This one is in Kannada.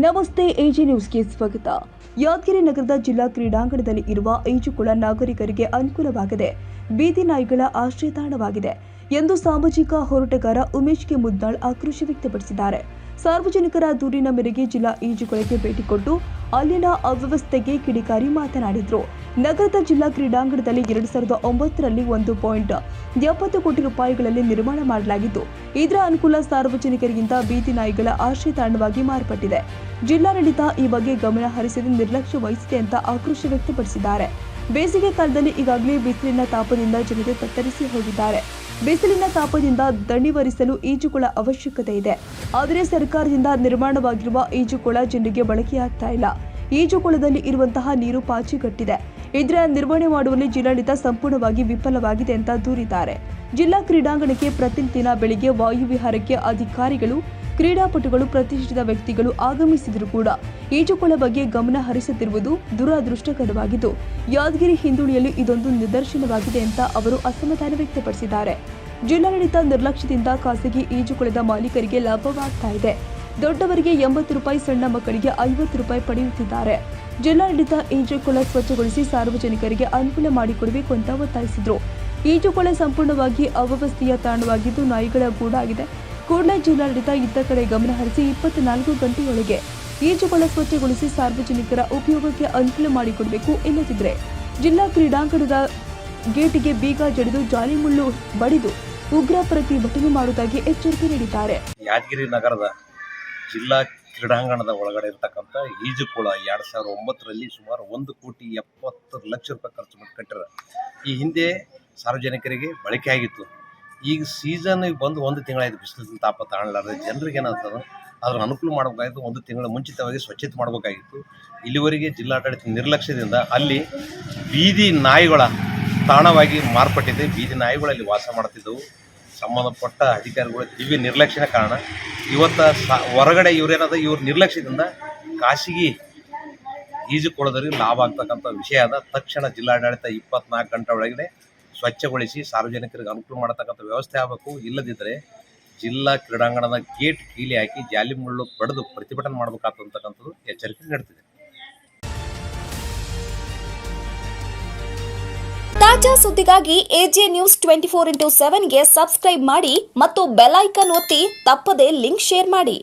ನಮಸ್ತೆ, ಎಜಿ ನ್ಯೂಸ್ಗೆ ಸ್ವಾಗತ. ಯಾದಗಿರಿ ನಗರದ ಜಿಲ್ಲಾ ಕ್ರೀಡಾಂಗಣದಲ್ಲಿ ಇರುವ ಈಜುಕೊಳ ನಾಗರಿಕರಿಗೆ ಅನುಕೂಲವಾಗಿದೆ, ಬೀದಿ ನಾಯಿಗಳ ಆಶ್ರಯ ತಾಣವಾಗಿದೆ ಎಂದು ಸಾಮಾಜಿಕ ಹೋರಾಟಗಾರ ಉಮೇಶ್ ಕೆ ಮುದ್ನಾಳ್ ಆಕ್ರೋಶ ವ್ಯಕ್ತಪಡಿಸಿದ್ದಾರೆ. ಸಾರ್ವಜನಿಕರ ದೂರಿನ ಮೇರೆಗೆ ಜಿಲ್ಲಾ ಈಜುಕೊಳಕ್ಕೆ ಭೇಟಿ ಕೊಟ್ಟು ಅಲ್ಲಿನ ಅವ್ಯವಸ್ಥೆಗೆ ಕಿಡಿಕಾರಿ ಮಾತನಾಡಿದರು. ನಗರದ ಜಿಲ್ಲಾ ಕ್ರೀಡಾಂಗಣದಲ್ಲಿ 2009ರಲ್ಲಿ 1.70 ಕೋಟಿ ರೂಪಾಯಿಗಳಲ್ಲಿ ನಿರ್ಮಾಣ ಮಾಡಲಾಗಿದ್ದು, ಇದರ ಅನುಕೂಲ ಸಾರ್ವಜನಿಕರಿಗಿಂತ ಬೀದಿ ನಾಯಿಗಳ ಆಶ್ರಯ ತಾಣವಾಗಿ ಮಾರ್ಪಟ್ಟಿದೆ. ಜಿಲ್ಲಾಡಳಿತ ಈ ಬಗ್ಗೆ ಗಮನ ಹರಿಸದೆ ನಿರ್ಲಕ್ಷ್ಯ ವಹಿಸಿದೆ ಅಂತ ಆಕ್ರೋಶ ವ್ಯಕ್ತಪಡಿಸಿದ್ದಾರೆ. ಬೇಸಿಗೆ ಕಾಲದಲ್ಲಿ ಈಗಾಗಲೇ ಬಿಸಿಲಿನ ತಾಪದಿಂದ ಜನತೆ ತತ್ತರಿಸಿ ಹೋಗಿದ್ದಾರೆ. ಬಿಸಿಲಿನ ತಾಪದಿಂದ ದಣಿವರಿಸಲು ಈಜುಕೊಳ ಅವಶ್ಯಕತೆ ಇದೆ. ಆದರೆ ಸರ್ಕಾರದಿಂದ ನಿರ್ಮಾಣವಾಗಿರುವ ಈಜುಕೊಳ ಜನರಿಗೆ ಬಳಕೆಯಾಗ್ತಾ ಇಲ್ಲ. ಈಜುಕೊಳದಲ್ಲಿ ಇರುವಂತಹ ನೀರು ಪಾಚಿಗಟ್ಟಿದೆ. ಇದರ ನಿರ್ವಹಣೆ ಮಾಡುವಲ್ಲಿ ಜಿಲ್ಲಾಡಳಿತ ಸಂಪೂರ್ಣವಾಗಿ ವಿಫಲವಾಗಿದೆ ಅಂತ ದೂರಿದ್ದಾರೆ. ಜಿಲ್ಲಾ ಕ್ರೀಡಾಂಗಣಕ್ಕೆ ಪ್ರತಿದಿನ ಬೆಳಿಗ್ಗೆ ವಾಯುವಿಹಾರಕ್ಕೆ ಅಧಿಕಾರಿಗಳು, ಕ್ರೀಡಾಪಟುಗಳು, ಪ್ರತಿಷ್ಠಿತ ವ್ಯಕ್ತಿಗಳು ಆಗಮಿಸಿದರೂ ಕೂಡ ಈಜುಕೊಳ ಬಗ್ಗೆ ಗಮನ ಹರಿಸುತ್ತಿರುವುದು ದುರದೃಷ್ಟಕರವಾಗಿದ್ದು, ಯಾದಗಿರಿ ಹಿಂದುಳಿಯಲು ಇದೊಂದು ನಿದರ್ಶನವಾಗಿದೆ ಅಂತ ಅವರು ಅಸಮಾಧಾನ ವ್ಯಕ್ತಪಡಿಸಿದ್ದಾರೆ. ಜಿಲ್ಲಾಡಳಿತ ನಿರ್ಲಕ್ಷ್ಯದಿಂದ ಖಾಸಗಿ ಈಜುಕೊಳದ ಮಾಲೀಕರಿಗೆ ಲಾಭವಾಗ್ತಾ ಇದೆ. ದೊಡ್ಡವರಿಗೆ 80 ರೂಪಾಯಿ, ಸಣ್ಣ ಮಕ್ಕಳಿಗೆ 50 ರೂಪಾಯಿ ಪಡೆಯುತ್ತಿದ್ದಾರೆ. ಜಿಲ್ಲಾಡಳಿತ ಈಜುಕೊಳ ಸ್ವಚ್ಛಗೊಳಿಸಿ ಸಾರ್ವಜನಿಕರಿಗೆ ಅನುಕೂಲ ಮಾಡಿಕೊಡಬೇಕು ಅಂತ ಒತ್ತಾಯಿಸಿದರು. ಈಜುಕೊಳ ಸಂಪೂರ್ಣವಾಗಿ ಅವ್ಯವಸ್ಥೆಯ ತಾಣವಾಗಿದ್ದು ನಾಯಿಗಳ ಗೂಡಾಗಿದೆ. ಕೂಡಲೇ ಜಿಲ್ಲಾಡಳಿತ ಇತ್ತ ಕಡೆ ಗಮನ ಹರಿಸಿ 24 ಗಂಟೆಯೊಳಗೆ ಈಜುಕೊಳ ಸ್ವಚ್ಛಗೊಳಿಸಿ ಸಾರ್ವಜನಿಕರ ಉಪಯೋಗಕ್ಕೆ ಅನುಕೂಲ ಮಾಡಿಕೊಡಬೇಕು. ಇಲ್ಲದಿದ್ದರೆ ಜಿಲ್ಲಾ ಕ್ರೀಡಾಂಗಣದ ಗೇಟಿಗೆ ಬೀಗ ಜಡಿದು ಜಾಲಿಮುಳ್ಳು ಬಡಿದು ಉಗ್ರ ಪ್ರತಿಭಟನೆ ಮಾಡುವುದಾಗಿ ಎಚ್ಚರಿಕೆ ನೀಡಿದ್ದಾರೆ. ಯಾದಗಿರಿ ನಗರದ ಜಿಲ್ಲಾ ಕ್ರೀಡಾಂಗಣದ ಒಳಗಡೆ ಇರತಕ್ಕಂಥ ಈಜುಕೊಳ 2009ರಲ್ಲಿ ಸುಮಾರು 1,70,00,000 ರೂಪಾಯಿ ಖರ್ಚು ಮಾಡಿ ಕಟ್ಟಿರ. ಈ ಹಿಂದೆ ಸಾರ್ವಜನಿಕರಿಗೆ ಬಳಕೆ ಆಗಿತ್ತು. ಈಗ ಸೀಸನ್ ಬಂದು 1 ತಿಂಗಳಾಯಿತು. ಬಿಸಿಲಿನ ತಾಪ ತಾಳಲಾರದೆ ಜನರಿಗೆ ಏನಾಗ್ತದೆ ಅದ್ರ ಅನುಕೂಲ ಮಾಡಬೇಕಾಗಿತ್ತು. 1 ತಿಂಗಳ ಮುಂಚಿತವಾಗಿ ಸ್ವಚ್ಛತೆ ಮಾಡಬೇಕಾಗಿತ್ತು. ಇಲ್ಲಿವರೆಗೆ ಜಿಲ್ಲಾಡಳಿತ ನಿರ್ಲಕ್ಷ್ಯದಿಂದ ಅಲ್ಲಿ ಬೀದಿ ನಾಯಿಗಳ ತಾಣವಾಗಿ ಮಾರ್ಪಟ್ಟಿದೆ. ಬೀದಿ ನಾಯಿಗಳಲ್ಲಿ ವಾಸ ಮಾಡ್ತಿದ್ದವು. ಸಂಬಂಧಪಟ್ಟ ಅಧಿಕಾರಿಗಳು ದಿವ್ಯ ನಿರ್ಲಕ್ಷ್ಯನ ಕಾರಣ ಇವತ್ತು ಹೊರಗಡೆ ಇವ್ರ ನಿರ್ಲಕ್ಷ್ಯದಿಂದ ಖಾಸಗಿ ಈಜುಕೊಳದಲ್ಲಿ ಲಾಭ ಆಗ್ತಕ್ಕಂಥ ವಿಷಯ ಅದ. ತಕ್ಷಣ ಜಿಲ್ಲಾಡಳಿತ 24 ಗಂಟೆ ಒಳಗಡೆ ಸ್ವಚ್ಛಗೊಳಿಸಿ ಸಾರ್ವಜನಿಕರಿಗೆ ಅನುಕೂಲ ಮಾಡತಕ್ಕಂಥ ವ್ಯವಸ್ಥೆ ಆಗಬೇಕು. ಇಲ್ಲದಿದ್ದರೆ ಜಿಲ್ಲಾ ಕ್ರೀಡಾಂಗಣದ ಗೇಟ್ ಕೀಲಿ ಹಾಕಿ ಜಾಲಿ ಮುಳ್ಳು ಪಡೆದು ಪ್ರತಿಭಟನೆ ಮಾಡಬೇಕಾಗ್ತಕ್ಕಂಥದ್ದು ಎಚ್ಚರಿಕೆ ನೀಡುತ್ತಿದೆ. ತಾಜಾ ಸುದ್ದಿಗಾಗಿ ಎಜೆ ನ್ಯೂಸ್ 24x7ಗೆ ಸಬ್ಸ್ಕ್ರೈಬ್ ಮಾಡಿ ಮತ್ತು ಬೆಲ್ ಐಕಾನ್ ಒತ್ತಿ ತಪ್ಪದೇ ಲಿಂಕ್ ಶೇರ್ ಮಾಡಿ.